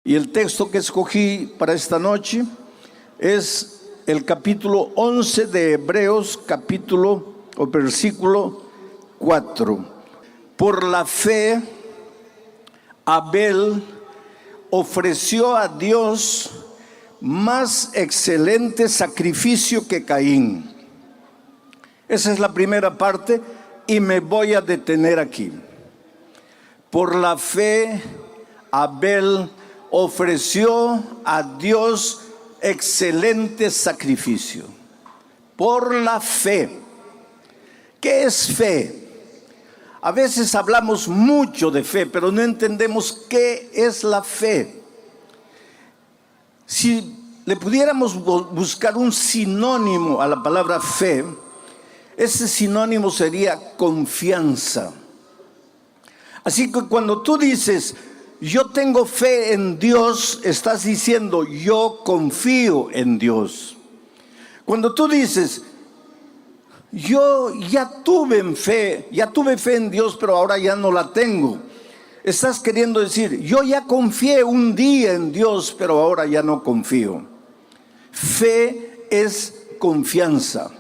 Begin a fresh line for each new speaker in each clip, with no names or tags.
Y el texto que escogí para esta noche es el capítulo 11 de Hebreos, capítulo o versículo 4. Por la fe, Abel ofreció a Dios más excelente sacrificio que Caín. Esa es la primera parte y me voy a detener aquí. Por la fe, Abel ofreció a Dios excelente sacrificio. Por la fe. ¿Qué es fe? A veces hablamos mucho de fe, pero no entendemos qué es la fe. Si le pudiéramos buscar un sinónimo a la palabra fe, ese sinónimo sería confianza. Así que cuando tú dices, yo tengo fe en Dios, estás diciendo, yo confío en Dios. Cuando tú dices, yo ya tuve fe en Dios, pero ahora ya no la tengo, estás queriendo decir, yo ya confié un día en Dios, pero ahora ya no confío. Fe es confianza.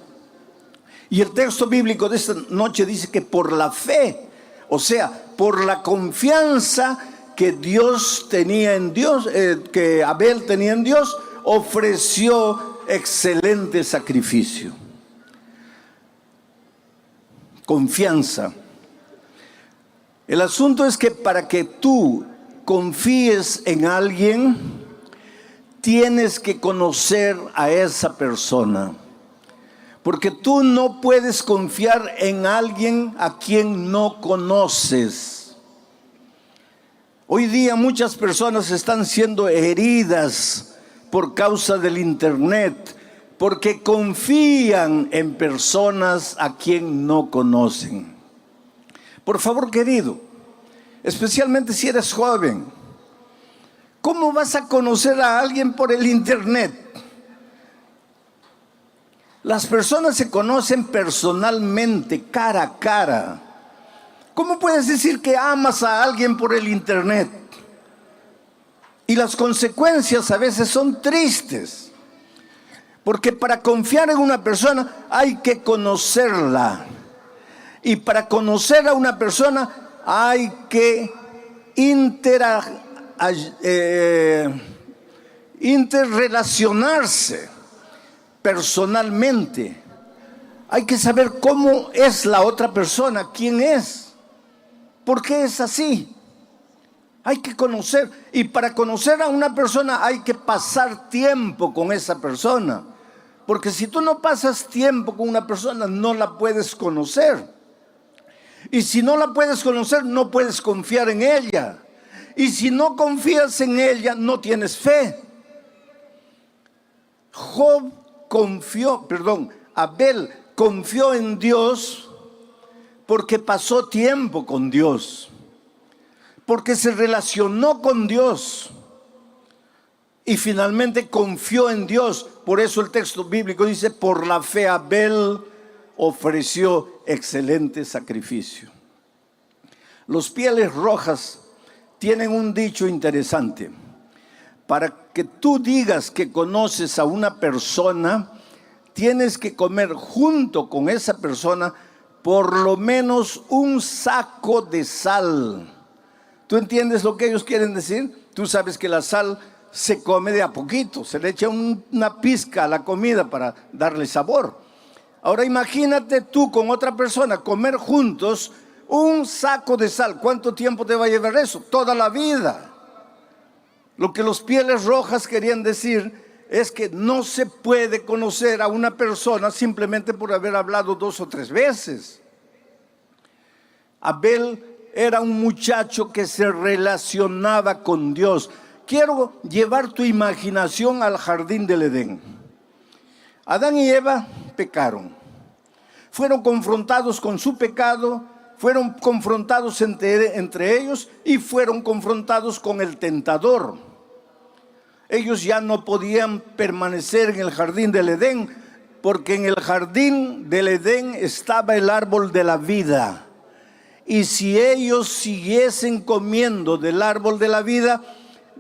Y el texto bíblico de esta noche dice que por la fe, o sea, por la confianza que Dios tenía en Dios, que Abel tenía en Dios, ofreció excelente sacrificio. Confianza. El asunto es que para que tú confíes en alguien, tienes que conocer a esa persona. Porque tú no puedes confiar en alguien a quien no conoces. Hoy día muchas personas están siendo heridas por causa del internet, porque confían en personas a quien no conocen. Por favor, querido, especialmente si eres joven, ¿cómo vas a conocer a alguien por el internet? Las personas se conocen personalmente, cara a cara. ¿Cómo puedes decir que amas a alguien por el internet? Y las consecuencias a veces son tristes. Porque para confiar en una persona hay que conocerla. Y para conocer a una persona hay que interrelacionarse personalmente. Hay que saber cómo es la otra persona, quién es. ¿Por qué es así? Hay que conocer. Y para conocer a una persona hay que pasar tiempo con esa persona. Porque si tú no pasas tiempo con una persona, no la puedes conocer. Y si no la puedes conocer, no puedes confiar en ella. Y si no confías en ella, no tienes fe. Abel confió en Dios porque pasó tiempo con Dios, porque se relacionó con Dios y finalmente confió en Dios. Por eso el texto bíblico dice, por la fe Abel ofreció excelente sacrificio. Los Pieles Rojas tienen un dicho interesante. Para que tú digas que conoces a una persona, tienes que comer junto con esa persona por lo menos un saco de sal. ¿Tú entiendes lo que ellos quieren decir? Tú sabes que la sal se come de a poquito, se le echa una pizca a la comida para darle sabor. Ahora imagínate tú con otra persona comer juntos un saco de sal. ¿Cuánto tiempo te va a llevar eso? Toda la vida. Lo que los Pieles Rojas querían decir es que no se puede conocer a una persona simplemente por haber hablado 2 o 3 veces. Abel era un muchacho que se relacionaba con Dios. Quiero llevar tu imaginación al jardín del Edén. Adán y Eva pecaron. Fueron confrontados con su pecado, fueron confrontados entre ellos y fueron confrontados con el tentador. Ellos ya no podían permanecer en el jardín del Edén, porque en el jardín del Edén estaba el árbol de la vida. Y si ellos siguiesen comiendo del árbol de la vida,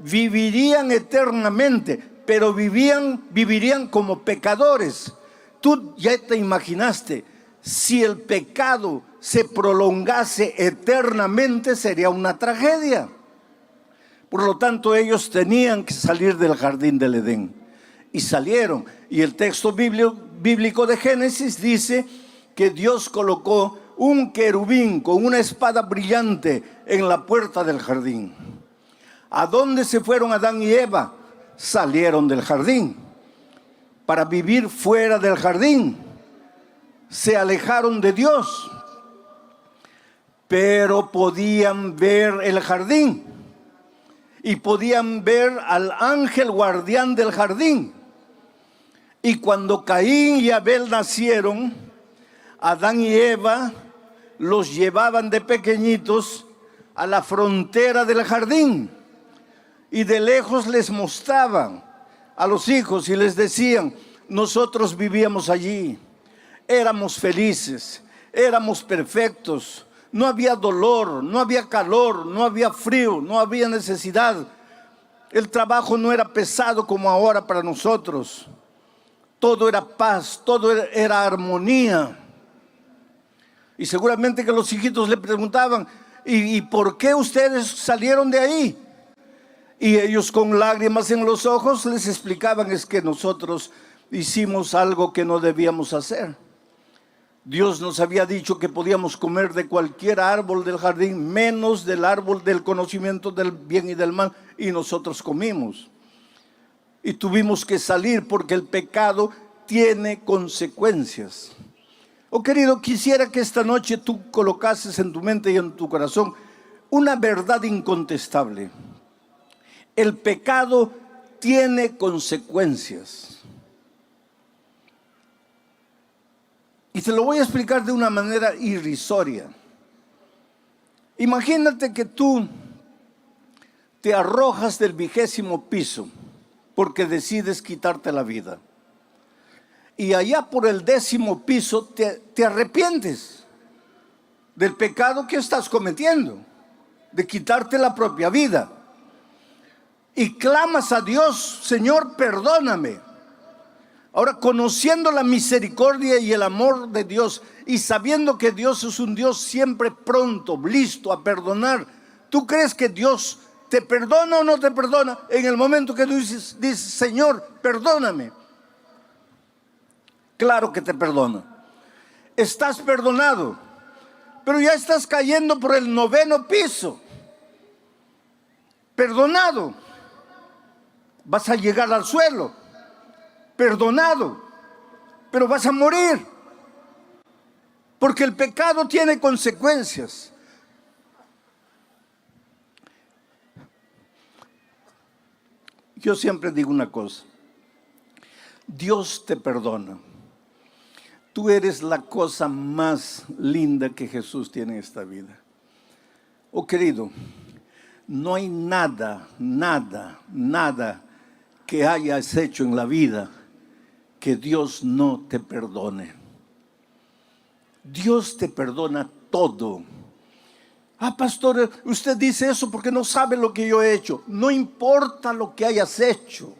vivirían eternamente, pero vivirían como pecadores. Tú ya te imaginaste, si el pecado se prolongase eternamente, sería una tragedia. Por lo tanto, ellos tenían que salir del jardín del Edén. Y salieron. Y el texto bíblico de Génesis dice que Dios colocó un querubín con una espada brillante en la puerta del jardín. ¿A dónde se fueron Adán y Eva? Salieron del jardín para vivir fuera del jardín. Se alejaron de Dios, pero podían ver el jardín y podían ver al ángel guardián del jardín. Y cuando Caín y Abel nacieron, Adán y Eva los llevaban de pequeñitos a la frontera del jardín y de lejos les mostraban a los hijos y les decían: nosotros vivíamos allí, éramos felices, éramos perfectos, no había dolor, no había calor, no había frío, no había necesidad. El trabajo no era pesado como ahora para nosotros. Todo era paz, todo era armonía. Y seguramente que los hijitos le preguntaban: ¿y por qué ustedes salieron de ahí? Y ellos con lágrimas en los ojos les explicaban: es que nosotros hicimos algo que no debíamos hacer. Dios nos había dicho que podíamos comer de cualquier árbol del jardín, menos del árbol del conocimiento del bien y del mal, y nosotros comimos. Y tuvimos que salir porque el pecado tiene consecuencias. Oh querido, quisiera que esta noche tú colocases en tu mente y en tu corazón una verdad incontestable. El pecado tiene consecuencias. Y te lo voy a explicar de una manera irrisoria. Imagínate que tú te arrojas del 20º piso porque decides quitarte la vida. Y allá por el 10º piso te arrepientes del pecado que estás cometiendo, de quitarte la propia vida. Y clamas a Dios: Señor, perdóname. Ahora, conociendo la misericordia y el amor de Dios y sabiendo que Dios es un Dios siempre pronto, listo a perdonar, ¿tú crees que Dios te perdona o no te perdona en el momento que tú dices Señor, perdóname? Claro que te perdona. Estás perdonado, pero ya estás cayendo por el 9º piso. Perdonado. Vas a llegar al suelo. Perdonado, pero vas a morir, porque el pecado tiene consecuencias. Yo siempre digo una cosa: Dios te perdona. Tú eres la cosa más linda que Jesús tiene en esta vida. Oh querido, no hay nada que hayas hecho en la vida que Dios no te perdone. Dios te perdona todo. Ah, pastor, usted dice eso porque no sabe lo que yo he hecho. No importa lo que hayas hecho.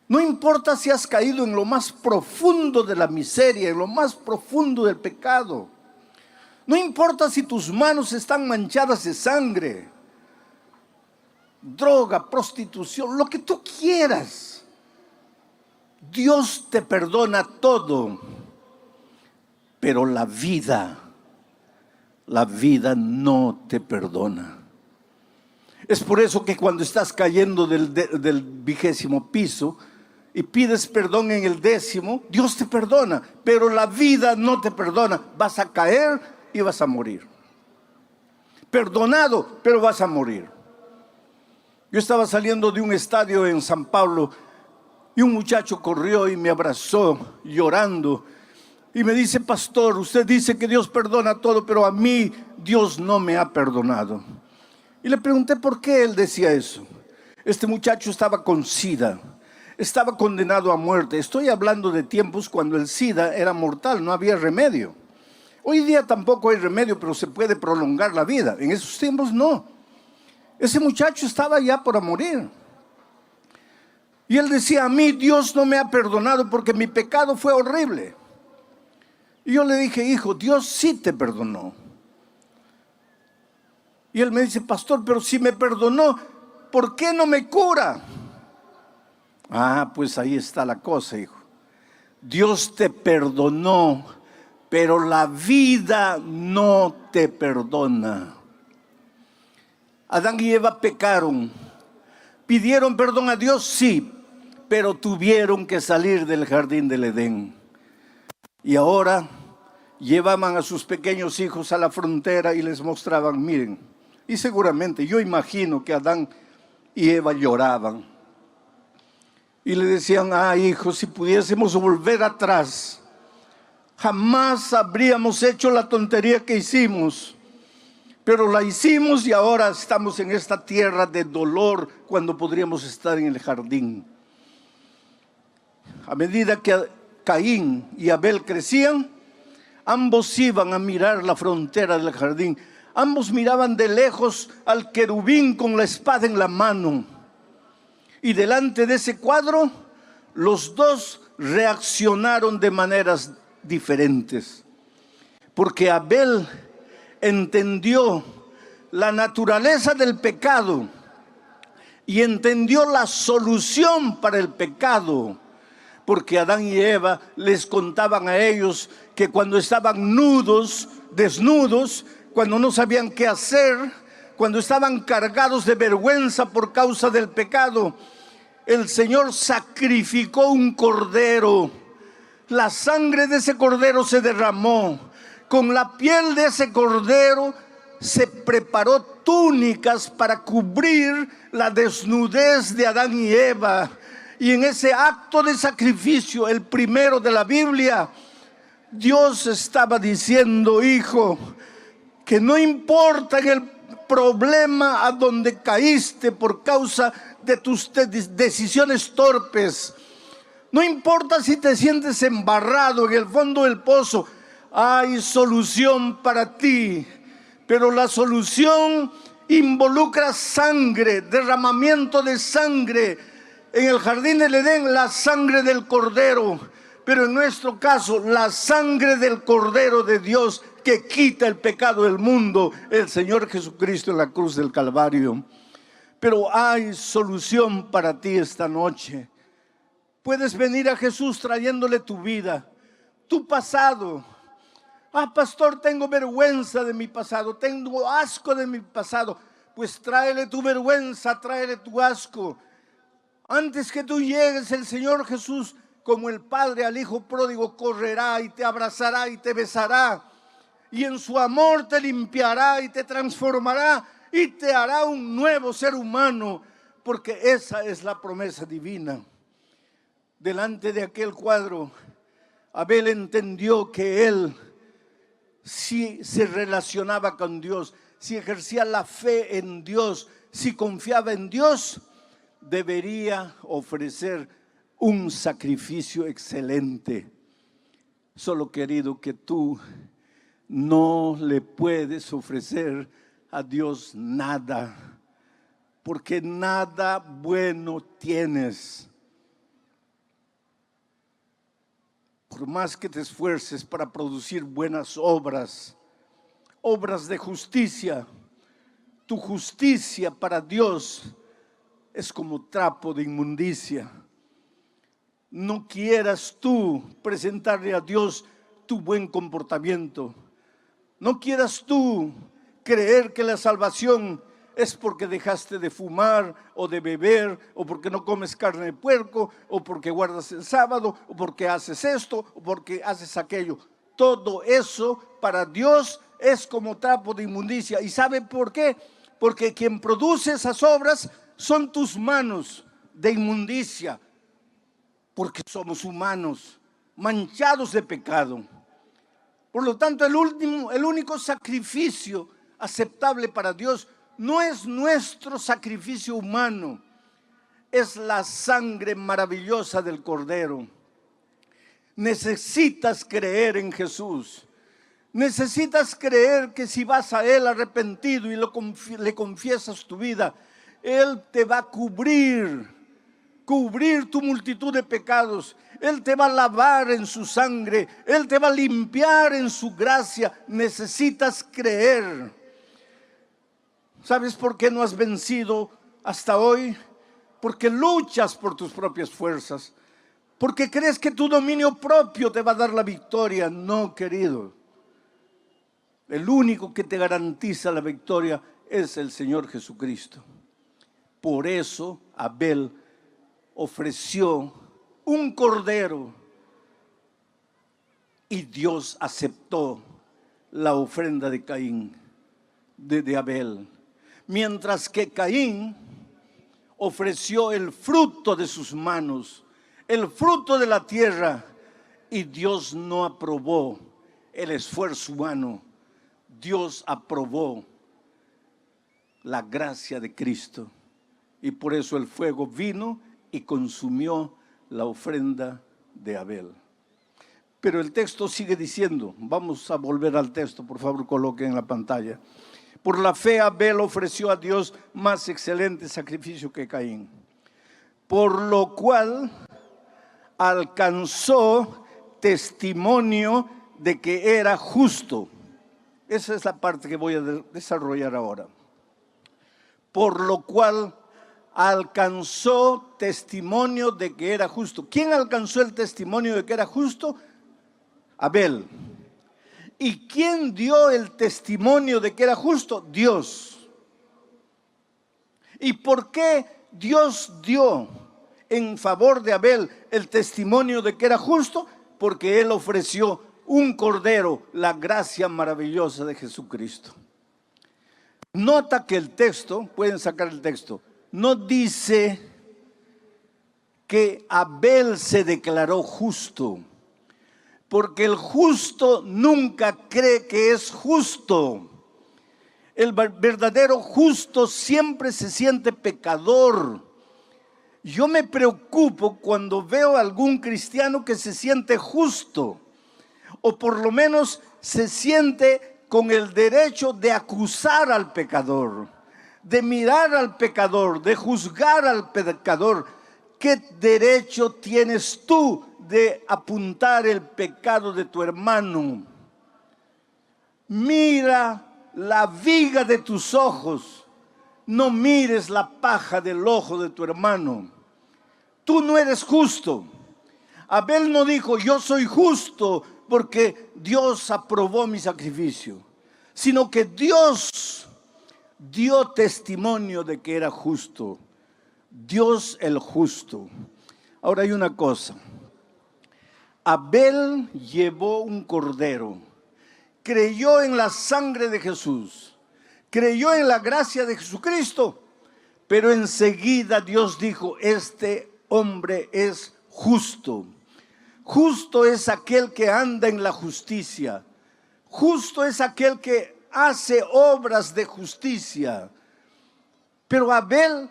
No importa si has caído en lo más profundo de la miseria, en lo más profundo del pecado. No importa si tus manos están manchadas de sangre, droga, prostitución, lo que tú quieras. Dios te perdona todo, pero la vida no te perdona. Es por eso que cuando estás cayendo del 20º piso y pides perdón en el 10º, Dios te perdona, pero la vida no te perdona. Vas a caer y vas a morir. Perdonado, pero vas a morir. Yo estaba saliendo de un estadio en San Pablo y un muchacho corrió y me abrazó llorando y me dice: pastor, usted dice que Dios perdona todo, pero a mí Dios no me ha perdonado. Y le pregunté por qué él decía eso. Este muchacho estaba con SIDA, estaba condenado a muerte. Estoy hablando de tiempos cuando el SIDA era mortal, no había remedio. Hoy día tampoco hay remedio, pero se puede prolongar la vida. En esos tiempos no. Ese muchacho estaba ya por morir. Y él decía, a mí Dios no me ha perdonado porque mi pecado fue horrible. Y yo le dije, hijo, Dios sí te perdonó. Y él me dice, pastor, pero si me perdonó, ¿por qué no me cura? Ah, pues ahí está la cosa, hijo. Dios te perdonó, pero la vida no te perdona. Adán y Eva pecaron. ¿Pidieron perdón a Dios? Sí, pero tuvieron que salir del jardín del Edén. Y ahora llevaban a sus pequeños hijos a la frontera y les mostraban, miren. Y seguramente, yo imagino que Adán y Eva lloraban. Y le decían, hijo, si pudiésemos volver atrás, jamás habríamos hecho la tontería que hicimos. Pero la hicimos y ahora estamos en esta tierra de dolor cuando podríamos estar en el jardín. A medida que Caín y Abel crecían, ambos iban a mirar la frontera del jardín. Ambos miraban de lejos al querubín con la espada en la mano. Y delante de ese cuadro, los dos reaccionaron de maneras diferentes. Porque Abel entendió la naturaleza del pecado y entendió la solución para el pecado, porque Adán y Eva les contaban a ellos que cuando estaban desnudos, cuando no sabían qué hacer, cuando estaban cargados de vergüenza por causa del pecado, el Señor sacrificó un cordero. La sangre de ese cordero se derramó. Con la piel de ese cordero se preparó túnicas para cubrir la desnudez de Adán y Eva. Y en ese acto de sacrificio, el primero de la Biblia, Dios estaba diciendo, hijo, que no importa en el problema a donde caíste por causa de tus decisiones torpes, no importa si te sientes embarrado en el fondo del pozo, hay solución para ti, pero la solución involucra sangre, derramamiento de sangre. En el jardín del Edén, la sangre del cordero, pero en nuestro caso, la sangre del Cordero de Dios que quita el pecado del mundo, el Señor Jesucristo en la cruz del Calvario. Pero hay solución para ti esta noche. Puedes venir a Jesús trayéndole tu vida, tu pasado. Pastor, tengo vergüenza de mi pasado, tengo asco de mi pasado. Pues tráele tu vergüenza, tráele tu asco. Antes que tú llegues, el Señor Jesús, como el Padre al Hijo pródigo, correrá y te abrazará y te besará. Y en su amor te limpiará y te transformará y te hará un nuevo ser humano, porque esa es la promesa divina. Delante de aquel cuadro, Abel entendió que él, si se relacionaba con Dios, si ejercía la fe en Dios, si confiaba en Dios, debería ofrecer un sacrificio excelente. Solo, querido, que tú no le puedes ofrecer a Dios nada, porque nada bueno tienes. Por más que te esfuerces para producir buenas obras, obras de justicia, tu justicia para Dios es como trapo de inmundicia. No quieras tú presentarle a Dios tu buen comportamiento. No quieras tú creer que la salvación es porque dejaste de fumar o de beber, o porque no comes carne de puerco, o porque guardas el sábado, o porque haces esto, o porque haces aquello. Todo eso para Dios es como trapo de inmundicia. ¿Y sabe por qué? Porque quien produce esas obras son tus manos de inmundicia, porque somos humanos, manchados de pecado. Por lo tanto, el único sacrificio aceptable para Dios no es nuestro sacrificio humano, es la sangre maravillosa del Cordero. Necesitas creer en Jesús. Necesitas creer que si vas a Él arrepentido y le confiesas tu vida, Él te va a cubrir tu multitud de pecados. Él te va a lavar en su sangre, Él te va a limpiar en su gracia. Necesitas creer. ¿Sabes por qué no has vencido hasta hoy? Porque luchas por tus propias fuerzas, porque crees que tu dominio propio te va a dar la victoria. No, querido. El único que te garantiza la victoria es el Señor Jesucristo. Por eso Abel ofreció un cordero y Dios aceptó la ofrenda de Caín, de Abel. Mientras que Caín ofreció el fruto de sus manos, el fruto de la tierra, y Dios no aprobó el esfuerzo humano. Dios aprobó la gracia de Cristo, y por eso el fuego vino y consumió la ofrenda de Abel. Pero el texto sigue diciendo, vamos a volver al texto, por favor coloquen en la pantalla. Por la fe Abel ofreció a Dios más excelente sacrificio que Caín, por lo cual alcanzó testimonio de que era justo. Esa es la parte que voy a desarrollar ahora. Por lo cual alcanzó testimonio de que era justo. ¿Quién alcanzó el testimonio de que era justo? Abel. ¿Y quién dio el testimonio de que era justo? Dios. ¿Y por qué Dios dio en favor de Abel el testimonio de que era justo? Porque él ofreció un cordero, la gracia maravillosa de Jesucristo. Nota que el texto, pueden sacar el texto, no dice que Abel se declaró justo, porque el justo nunca cree que es justo. El verdadero justo siempre se siente pecador. Yo me preocupo cuando veo a algún cristiano que se siente justo, o por lo menos se siente con el derecho de acusar al pecador, de mirar al pecador, de juzgar al pecador. ¿Qué derecho tienes tú de apuntar el pecado de tu hermano? Mira la viga de tus ojos, no mires la paja del ojo de tu hermano. Tú no eres justo. Abel no dijo, yo soy justo porque Dios aprobó mi sacrificio, sino que Dios dio testimonio de que era justo. Dios el justo. Ahora hay una cosa. Abel llevó un cordero, creyó en la sangre de Jesús, creyó en la gracia de Jesucristo, pero enseguida Dios dijo, este hombre es justo. Justo es aquel que anda en la justicia. Justo es aquel que hace obras de justicia. Pero Abel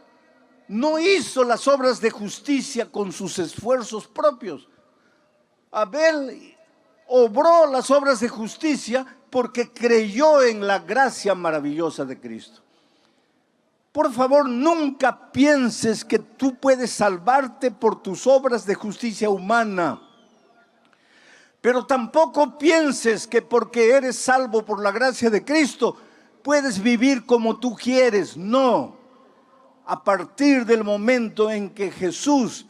no hizo las obras de justicia con sus esfuerzos propios. Abel obró las obras de justicia porque creyó en la gracia maravillosa de Cristo. Por favor, nunca pienses que tú puedes salvarte por tus obras de justicia humana. Pero tampoco pienses que porque eres salvo por la gracia de Cristo, puedes vivir como tú quieres. No. A partir del momento en que Jesús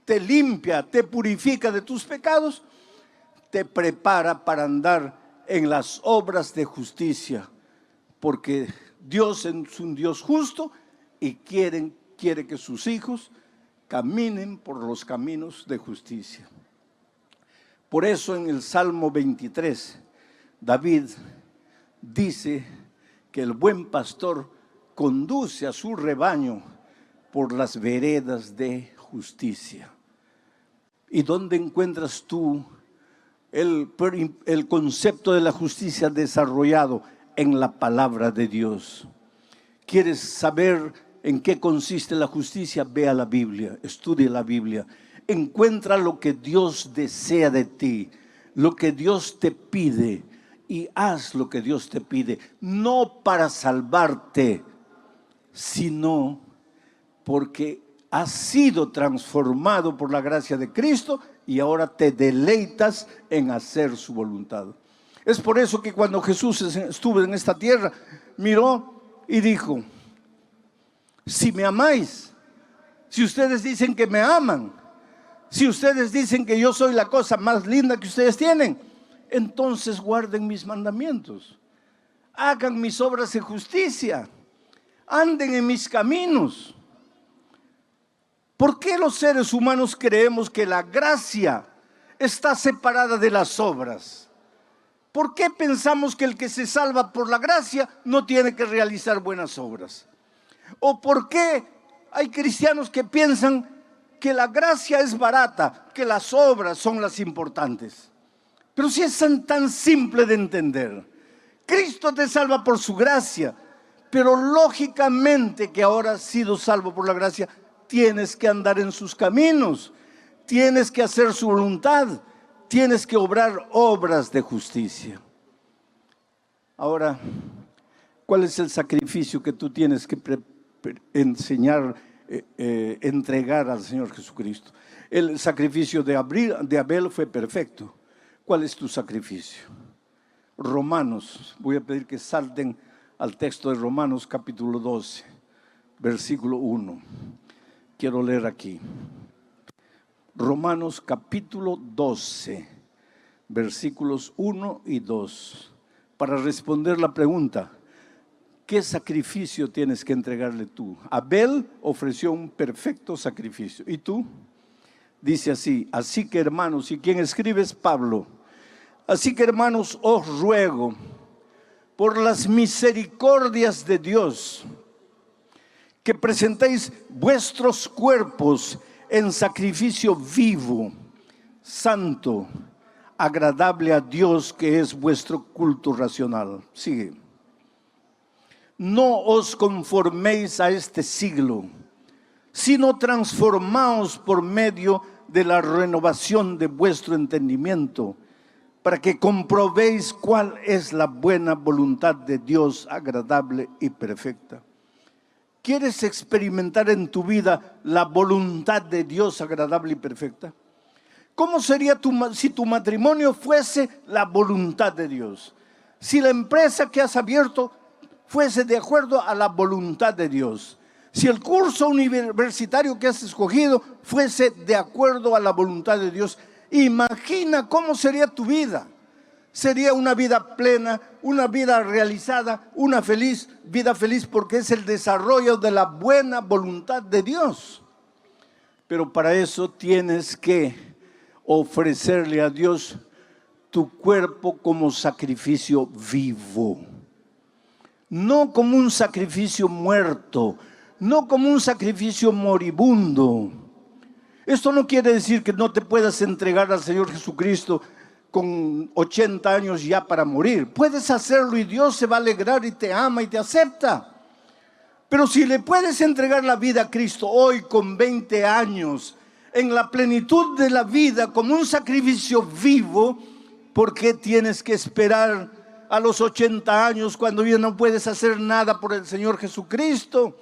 te limpia, te purifica de tus pecados, te prepara para andar en las obras de justicia. Porque Dios es un Dios justo y quiere que sus hijos caminen por los caminos de justicia. Por eso en el Salmo 23, David dice que el buen pastor conduce a su rebaño por las veredas de justicia. ¿Y dónde encuentras tú el concepto de la justicia desarrollado? En la palabra de Dios. ¿Quieres saber en qué consiste la justicia? Ve a la Biblia, estudie la Biblia. Encuentra lo que Dios desea de ti, lo que Dios te pide. y haz lo que Dios te pide, no para salvarte, sino porque has sido transformado por la gracia de Cristo y ahora te deleitas en hacer su voluntad. Es por eso que cuando Jesús estuvo en esta tierra, miró y dijo: si me amáis, si ustedes dicen que me aman, si ustedes dicen que yo soy la cosa más linda que ustedes tienen, entonces guarden mis mandamientos, hagan mis obras de justicia, anden en mis caminos. ¿Por qué los seres humanos creemos que la gracia está separada de las obras? ¿Por qué pensamos que el que se salva por la gracia no tiene que realizar buenas obras? ¿O por qué hay cristianos que piensan que la gracia es barata, que las obras son las importantes? Pero si es tan simple de entender. Cristo te salva por su gracia, pero lógicamente que ahora has sido salvo por la gracia, tienes que andar en sus caminos, tienes que hacer su voluntad, tienes que obrar obras de justicia. Ahora, ¿cuál es el sacrificio que tú tienes que enseñar, entregar al Señor Jesucristo? El sacrificio de Abel fue perfecto. ¿Cuál es tu sacrificio? Romanos, voy a pedir que salten al texto de Romanos capítulo 12, versículo 1. Quiero leer aquí. Romanos capítulo 12, versículos 1 y 2. Para responder la pregunta, ¿qué sacrificio tienes que entregarle tú? Abel ofreció un perfecto sacrificio. ¿Y tú? Dice así: así que hermanos, ¿y quién escribe? Es Pablo. Así que hermanos, os ruego por las misericordias de Dios que presentéis vuestros cuerpos en sacrificio vivo, santo, agradable a Dios, que es vuestro culto racional. Sigue. No os conforméis a este siglo, sino transformaos por medio de la renovación de vuestro entendimiento, para que comprobéis cuál es la buena voluntad de Dios, agradable y perfecta. ¿Quieres experimentar en tu vida la voluntad de Dios agradable y perfecta? ¿Cómo sería si tu matrimonio fuese la voluntad de Dios? Si la empresa que has abierto fuese de acuerdo a la voluntad de Dios. Si el curso universitario que has escogido fuese de acuerdo a la voluntad de Dios. Imagina cómo sería tu vida. Sería una vida plena, una vida realizada, una vida feliz, porque es el desarrollo de la buena voluntad de Dios. Pero para eso tienes que ofrecerle a Dios tu cuerpo como sacrificio vivo. No como un sacrificio muerto, no como un sacrificio moribundo. Esto no quiere decir que no te puedas entregar al Señor Jesucristo con 80 años ya para morir. Puedes hacerlo y Dios se va a alegrar y te ama y te acepta. Pero si le puedes entregar la vida a Cristo hoy con 20 años, en la plenitud de la vida, como un sacrificio vivo, ¿por qué tienes que esperar a los 80 años cuando ya no puedes hacer nada por el Señor Jesucristo?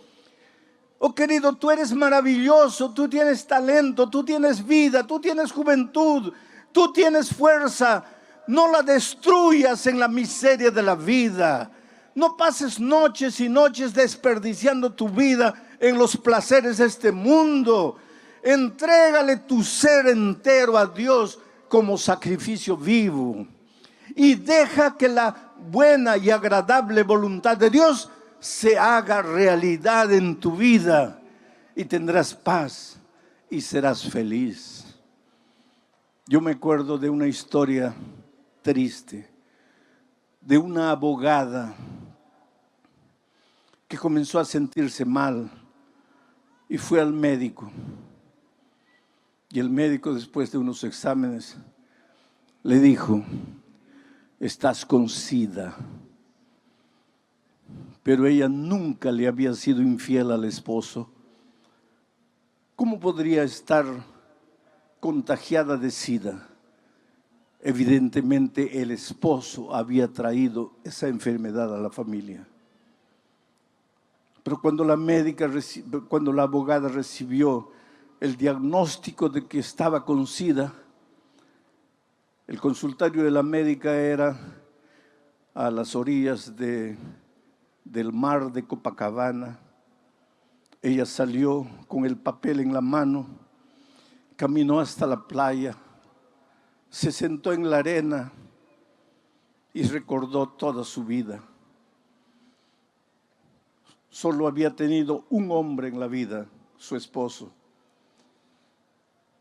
Oh querido, tú eres maravilloso, tú tienes talento, tú tienes vida, tú tienes juventud, tú tienes fuerza. No la destruyas en la miseria de la vida. No pases noches y noches desperdiciando tu vida en los placeres de este mundo. Entrégale tu ser entero a Dios como sacrificio vivo. Y deja que la buena y agradable voluntad de Dios se haga realidad en tu vida. Y tendrás paz y serás feliz. Yo me acuerdo de una historia triste de una abogada que comenzó a sentirse mal y fue al médico. Y el médico, después de unos exámenes, le dijo: estás con SIDA. Pero ella nunca le había sido infiel al esposo. ¿Cómo podría estar contagiada de SIDA Evidentemente el esposo había traído esa enfermedad a la familia. Pero cuando la abogada recibió el diagnóstico de que estaba con SIDA, el consultorio de la médica era a las orillas del mar de Copacabana. Ella salió con el papel en la mano, caminó hasta la playa, se sentó en la arena y recordó toda su vida. Solo había tenido un hombre en la vida, su esposo.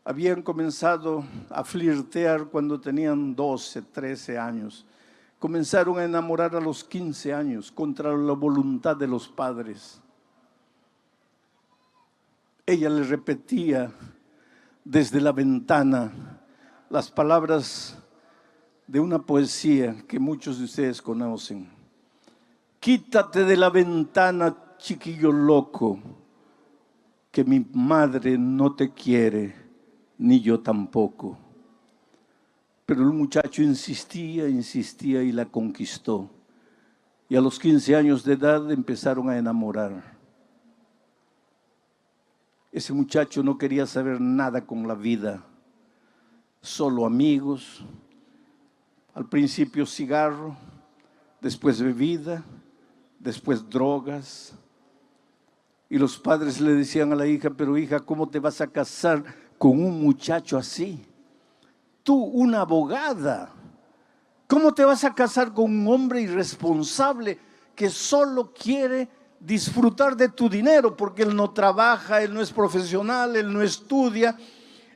Habían comenzado a flirtear cuando tenían 12, 13 años. Comenzaron a enamorar a los 15 años contra la voluntad de los padres. Ella le repetía desde la ventana las palabras de una poesía que muchos de ustedes conocen. Quítate de la ventana, chiquillo loco, que mi madre no te quiere, ni yo tampoco. Pero el muchacho insistía y la conquistó. Y a los 15 años de edad empezaron a enamorar. Ese muchacho no quería saber nada con la vida, solo amigos, al principio cigarro, después bebida, después drogas. Y los padres le decían a la hija, pero hija, ¿cómo te vas a casar con un muchacho así? Tú, una abogada, ¿cómo te vas a casar con un hombre irresponsable que solo quiere disfrutar de tu dinero? Porque él no trabaja, él no es profesional, él no estudia,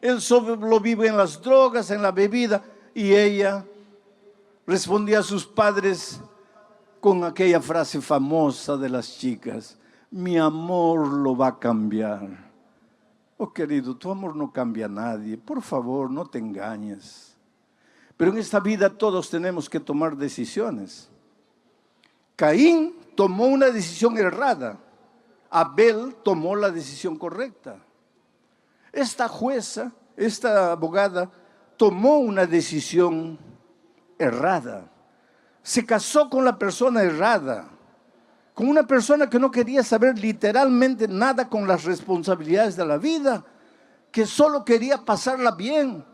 él solo vive en las drogas, en la bebida. Y ella respondía a sus padres con aquella frase famosa de las chicas: mi amor lo va a cambiar. Oh querido, tu amor no cambia a nadie, por favor no te engañes. Pero en esta vida todos tenemos que tomar decisiones. Caín tomó una decisión errada, Abel tomó la decisión correcta. Esta jueza, esta abogada, tomó una decisión errada. Se casó con la persona errada, con una persona que no quería saber literalmente nada con las responsabilidades de la vida, que solo quería pasarla bien,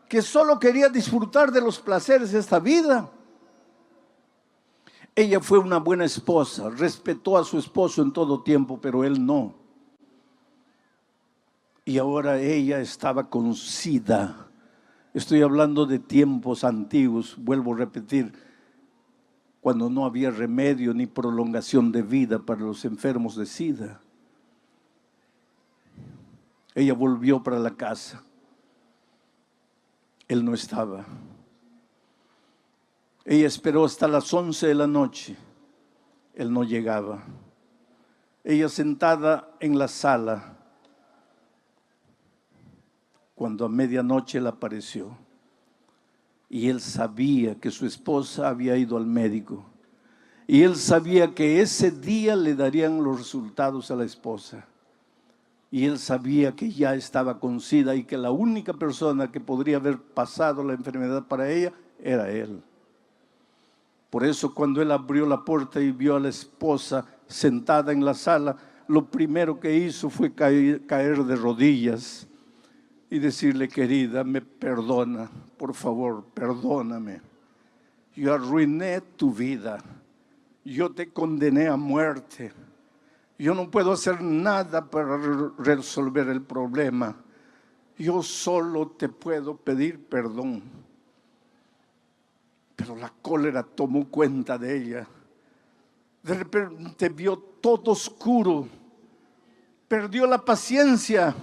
que solo quería disfrutar de los placeres de esta vida. Ella fue una buena esposa, respetó a su esposo en todo tiempo, pero él no. Y ahora ella estaba con SIDA. Estoy hablando de tiempos antiguos, vuelvo a repetir, cuando no había remedio ni prolongación de vida para los enfermos de SIDA. Ella volvió para la casa. Él no estaba. Ella esperó hasta las 11 de la noche. Él no llegaba. Ella sentada en la sala, cuando a medianoche él apareció. Y él sabía que su esposa había ido al médico. Y él sabía que ese día le darían los resultados a la esposa. Y él sabía que ya estaba con SIDA y que la única persona que podría haber pasado la enfermedad para ella era él. Por eso cuando él abrió la puerta y vio a la esposa sentada en la sala, lo primero que hizo fue caer de rodillas y decirle: querida, me perdona, por favor, perdóname. Yo arruiné tu vida, yo te condené a muerte. Yo no puedo hacer nada para resolver el problema. Yo solo te puedo pedir perdón. Pero la cólera tomó cuenta de ella. De repente vio todo oscuro. Perdió la paciencia.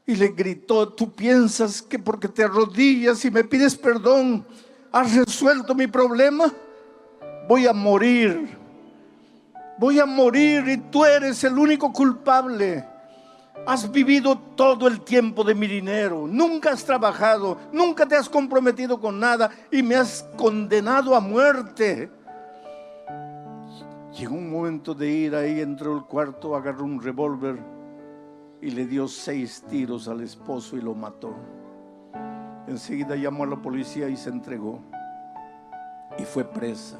Y le gritó: ¿tú piensas que porque te arrodillas y me pides perdón has resuelto mi problema? Voy a morir. Voy a morir y tú eres el único culpable. Has vivido todo el tiempo de mi dinero, nunca has trabajado, nunca te has comprometido con nada y me has condenado a muerte. Llegó un momento de ira y entró al cuarto, agarró un revólver y le dio 6 tiros al esposo y lo mató. Enseguida llamó a la policía y se entregó. Y fue presa.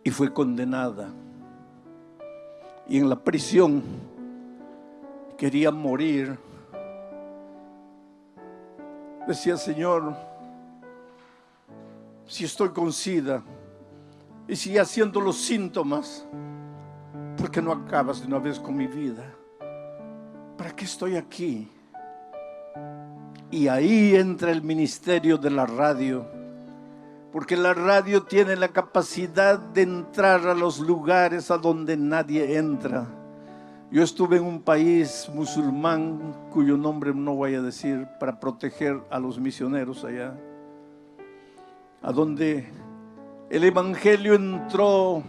Y fue condenada. Y en la prisión quería morir. Decía: Señor, si estoy con SIDA y si ya siento los síntomas, ¿por qué no acabas de una vez con mi vida? ¿Para qué estoy aquí? Y ahí entra el ministerio de la radio, porque la radio tiene la capacidad de entrar a los lugares a donde nadie entra. Yo estuve en un país musulmán, cuyo nombre no voy a decir, para proteger a los misioneros allá, a donde el evangelio entró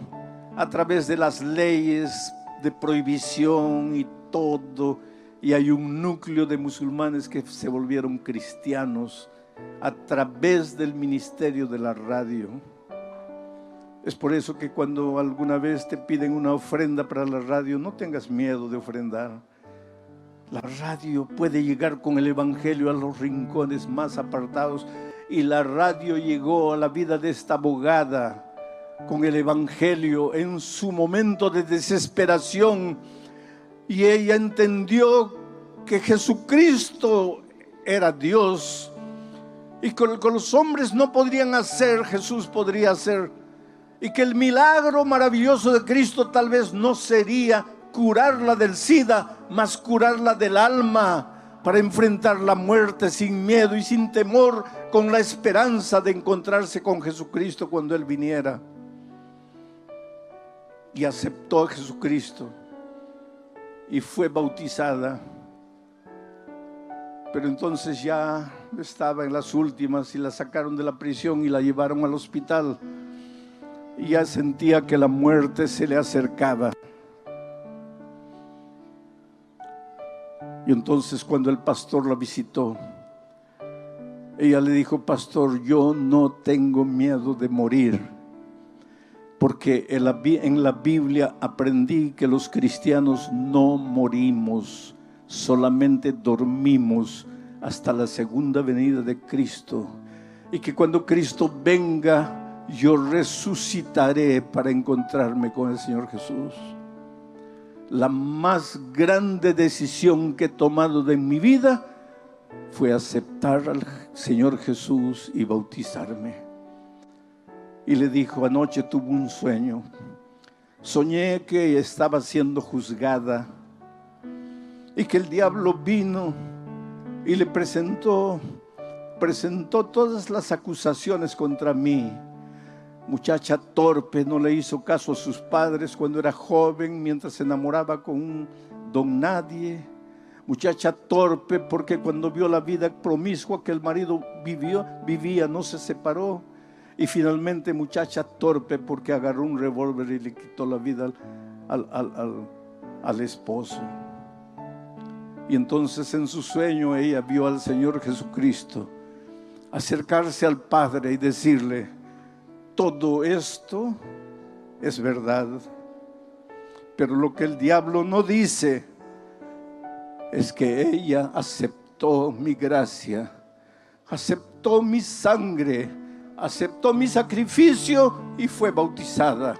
a través de las leyes de prohibición y todo, y hay un núcleo de musulmanes que se volvieron cristianos a través del ministerio de la radio. Es por eso que cuando alguna vez te piden una ofrenda para la radio, no tengas miedo de ofrendar. La radio puede llegar con el evangelio a los rincones más apartados, y la radio llegó a la vida de esta abogada con el evangelio en su momento de desesperación, y ella entendió que Jesucristo era Dios, y con lo que los hombres no podrían hacer, Jesús podría hacer, y que el milagro maravilloso de Cristo tal vez no sería curarla del SIDA, mas curarla del alma, para enfrentar la muerte sin miedo y sin temor, con la esperanza de encontrarse con Jesucristo cuando Él viniera. Y aceptó a Jesucristo y fue bautizada. Pero entonces ya estaba en las últimas y la sacaron de la prisión y la llevaron al hospital. Y ya sentía que la muerte se le acercaba. Y entonces cuando el pastor la visitó, ella le dijo: pastor, yo no tengo miedo de morir, porque en la Biblia aprendí que los cristianos no morimos, solamente dormimos hasta la segunda venida de Cristo, y que cuando Cristo venga, yo resucitaré para encontrarme con el Señor Jesús. La más grande decisión que he tomado en mi vida fue aceptar al Señor Jesús y bautizarme. Y le dijo: anoche tuve un sueño. Soñé que estaba siendo juzgada y que el diablo vino y le presentó todas las acusaciones contra mí. Muchacha torpe, no le hizo caso a sus padres cuando era joven, mientras se enamoraba con un don nadie. Muchacha torpe porque cuando vio la vida promiscua que el marido vivía, no se separó. Y finalmente muchacha torpe porque agarró un revólver y le quitó la vida al esposo. Y entonces en su sueño ella vio al Señor Jesucristo acercarse al Padre y decirle: todo esto es verdad, pero lo que el diablo no dice es que ella aceptó mi gracia, aceptó mi sangre, aceptó mi sacrificio y fue bautizada.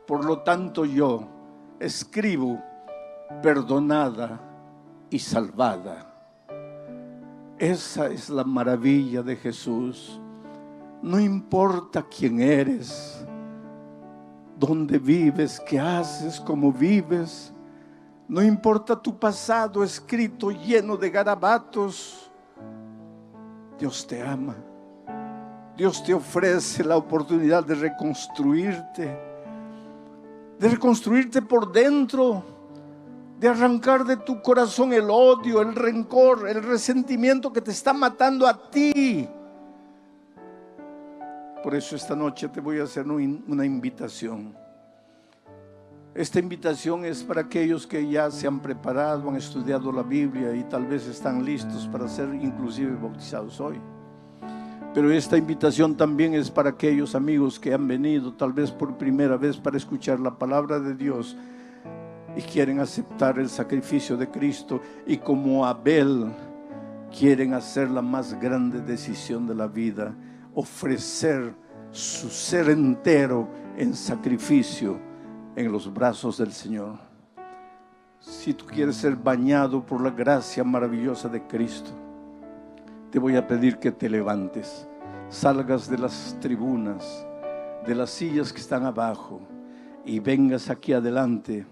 Por lo tanto yo escribo: perdonada y salvada. Esa es la maravilla de Jesús. No importa quién eres, dónde vives, qué haces, cómo vives. No importa tu pasado escrito lleno de garabatos. Dios te ama. Dios te ofrece la oportunidad de reconstruirte por dentro, de arrancar de tu corazón el odio, el rencor, el resentimiento que te está matando a ti. Por eso esta noche te voy a hacer una invitación. Esta invitación es para aquellos que ya se han preparado, han estudiado la Biblia y tal vez están listos para ser inclusive bautizados hoy. Pero esta invitación también es para aquellos amigos que han venido tal vez por primera vez para escuchar la palabra de Dios y quieren aceptar el sacrificio de Cristo, y como Abel quieren hacer la más grande decisión de la vida, ofrecer su ser entero en sacrificio en los brazos del Señor. Si tú quieres ser bañado por la gracia maravillosa de Cristo, te voy a pedir que te levantes, salgas de las tribunas, de las sillas que están abajo, y vengas aquí adelante